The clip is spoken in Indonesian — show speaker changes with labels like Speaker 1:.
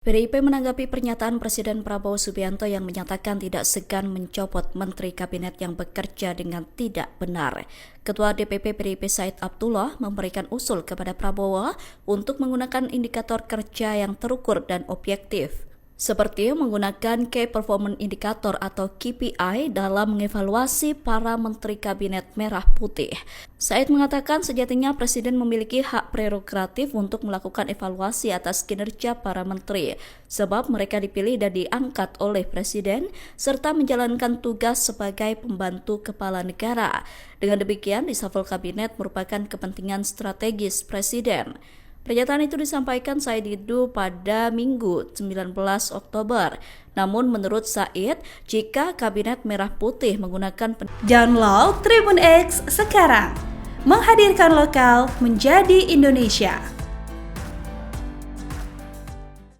Speaker 1: PDIP menanggapi pernyataan Presiden Prabowo Subianto yang menyatakan tidak segan mencopot Menteri Kabinet yang bekerja dengan tidak benar. Ketua DPP PDIP Said Abdullah memberikan usul kepada Prabowo untuk menggunakan indikator kerja yang terukur dan objektif, seperti menggunakan Key Performance Indicator atau KPI dalam mengevaluasi para Menteri Kabinet Merah Putih. Said mengatakan sejatinya Presiden memiliki hak prerogatif untuk melakukan evaluasi atas kinerja para menteri, sebab mereka dipilih dan diangkat oleh Presiden, serta menjalankan tugas sebagai pembantu kepala negara. Dengan demikian, reshuffle kabinet merupakan kepentingan strategis Presiden. Pernyataan itu disampaikan Said Didu pada Minggu 19 Oktober. Namun menurut Said, jika Kabinet Merah Putih menggunakan
Speaker 2: Download Tribun X sekarang, menghadirkan lokal menjadi Indonesia.